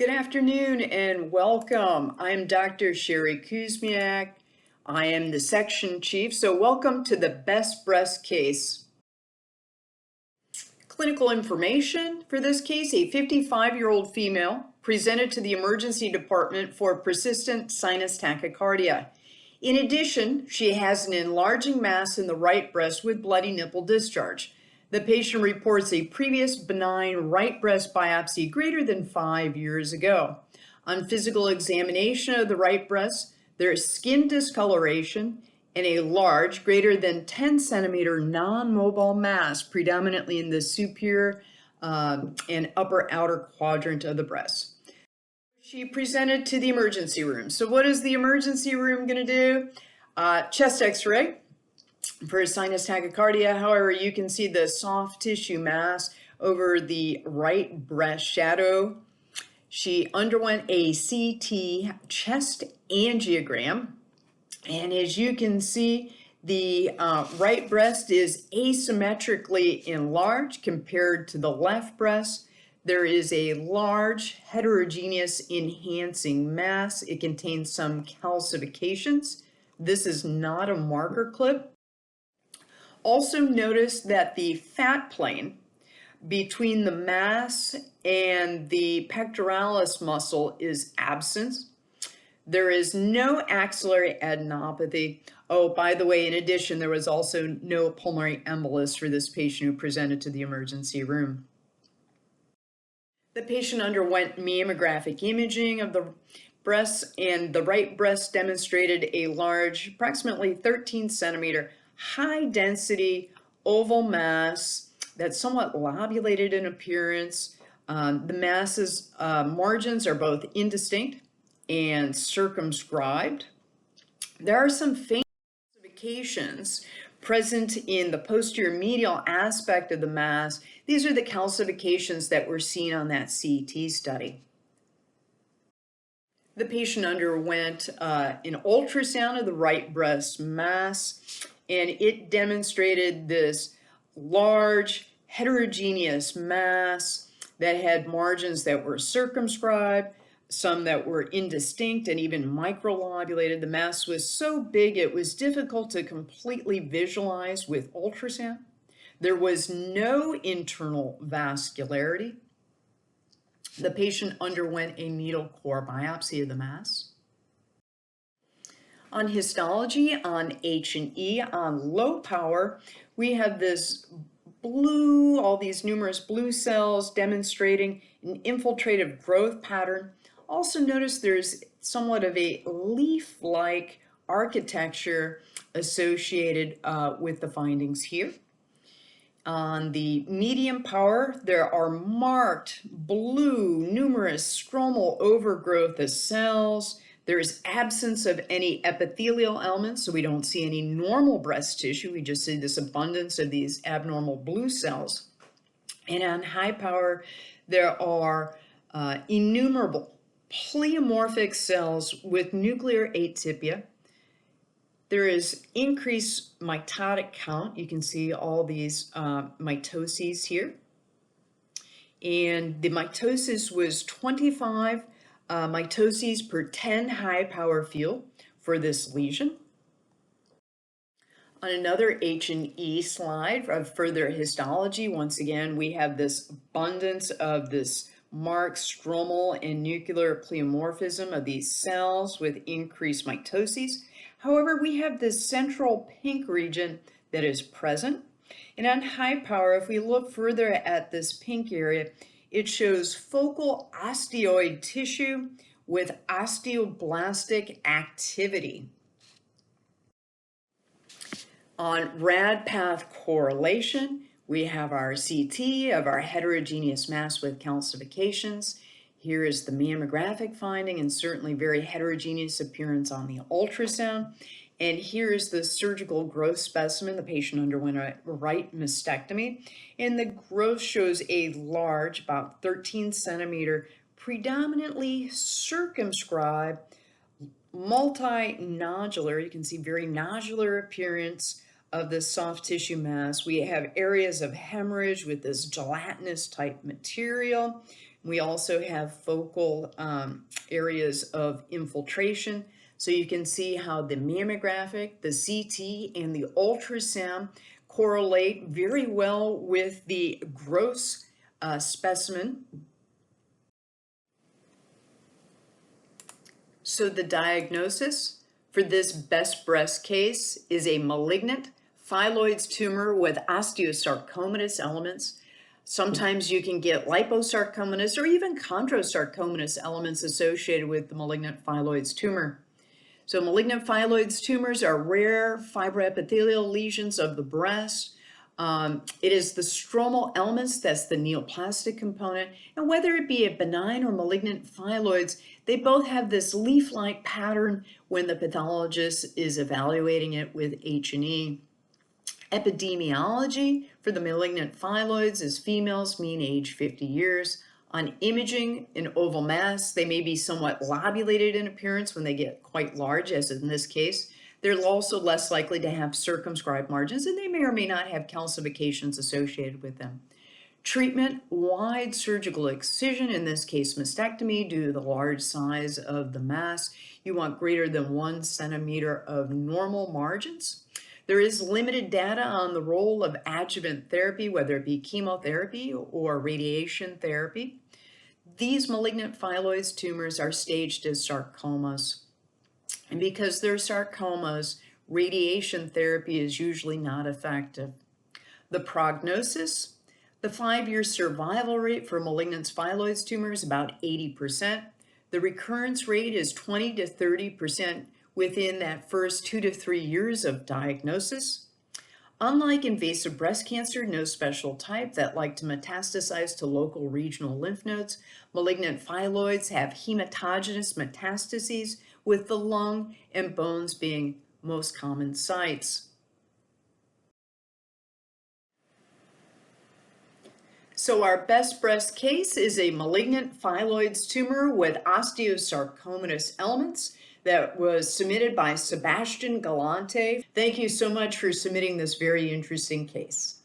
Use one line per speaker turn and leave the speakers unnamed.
Good afternoon and welcome. I'm Dr. Sherry Kuzmiak. I am the section chief, so welcome to the best breast case. Clinical information for this case: a 55-year-old female presented to the emergency department for persistent sinus tachycardia. In addition, she has an enlarging mass in the right breast with bloody nipple discharge. The patient reports a previous benign right breast biopsy greater than 5 years ago. On physical examination of the right breast, there is skin discoloration and a large, greater than 10 centimeter non-mobile mass, predominantly in the superior and upper outer quadrant of the breast. She presented to the emergency room. So what is the emergency room going to do? Chest x-ray for sinus tachycardia. However, you can see the soft tissue mass over the right breast shadow. She underwent a CT chest angiogram, and as you can see, the right breast is asymmetrically enlarged compared to the left breast. There is a large heterogeneous enhancing mass. It contains some calcifications. This is not a marker clip. Also notice that the fat plane between the mass and the pectoralis muscle is absent. There is no axillary adenopathy. Oh, by the way, in addition, there was also no pulmonary embolus for this patient who presented to the emergency room. The patient underwent mammographic imaging of the breasts, and the right breast demonstrated a large, approximately 13 centimeter, high density oval mass that's somewhat lobulated in appearance. The mass's margins are both indistinct and circumscribed. There are some faint calcifications present in the posterior medial aspect of the mass. These are the calcifications that were seen on that CT study. The patient underwent an ultrasound of the right breast mass, and it demonstrated this large heterogeneous mass that had margins that were circumscribed, some that were indistinct and even microlobulated. The mass was so big it was difficult to completely visualize with ultrasound. There was no internal vascularity. The patient underwent a needle core biopsy of the mass. On histology, on H&E, on low power, we have this blue, all these numerous blue cells demonstrating an infiltrative growth pattern. Also notice there's somewhat of a leaf-like architecture associated with the findings here. On the medium power, there are marked blue, numerous stromal overgrowth of cells. There is absence of any epithelial elements, so we don't see any normal breast tissue. We just see this abundance of these abnormal blue cells. And on high power, there are innumerable pleomorphic cells with nuclear atypia. There is increased mitotic count. You can see all these mitoses here. And the mitosis was 25 mitoses per 10 high power field for this lesion. On another H&E slide of further histology, once again, we have this abundance of this marked stromal and nuclear pleomorphism of these cells with increased mitoses. However, we have this central pink region that is present. And on high power, if we look further at this pink area, it shows focal osteoid tissue with osteoblastic activity. On rad path correlation, we have our CT of our heterogeneous mass with calcifications. Here is the mammographic finding, and certainly very heterogeneous appearance on the ultrasound. And here is the surgical growth specimen. The patient underwent a right mastectomy, and the growth shows a large, about 13 centimeter, predominantly circumscribed, multinodular. You can see very nodular appearance of this soft tissue mass. We have areas of hemorrhage with this gelatinous type material. We also have focal areas of infiltration. So you can see how the mammographic, the CT, and the ultrasound correlate very well with the gross specimen. So the diagnosis for this best breast case is a malignant phyllodes tumor with osteosarcomatous elements. Sometimes you can get liposarcomatous or even chondrosarcomatous elements associated with the malignant phyllodes tumor. So malignant phyllodes tumors are rare fibroepithelial lesions of the breast. It is the stromal elements that's the neoplastic component, and whether it be a benign or malignant phyllodes, they both have this leaf-like pattern when the pathologist is evaluating it with H&E. Epidemiology for the malignant phyllodes is females mean age 50 years. On imaging, in oval mass, they may be somewhat lobulated in appearance when they get quite large, as in this case. They're also less likely to have circumscribed margins, and they may or may not have calcifications associated with them. Treatment, wide surgical excision, in this case mastectomy, due to the large size of the mass. You want greater than 1 centimeter of normal margins. There is limited data on the role of adjuvant therapy, whether it be chemotherapy or radiation therapy. These malignant phyllodes tumors are staged as sarcomas. And because they're sarcomas, radiation therapy is usually not effective. The prognosis, the 5-year survival rate for malignant phyllodes tumors is about 80%. The recurrence rate is 20 to 30% within that first 2 to 3 years of diagnosis. Unlike invasive breast cancer, no special type that like to metastasize to local regional lymph nodes, malignant phyllodes have hematogenous metastases, with the lung and bones being most common sites. So our best breast case is a malignant phyllodes tumor with osteosarcomatous elements that was submitted by Sebastian Galante. Thank you so much for submitting this very interesting case.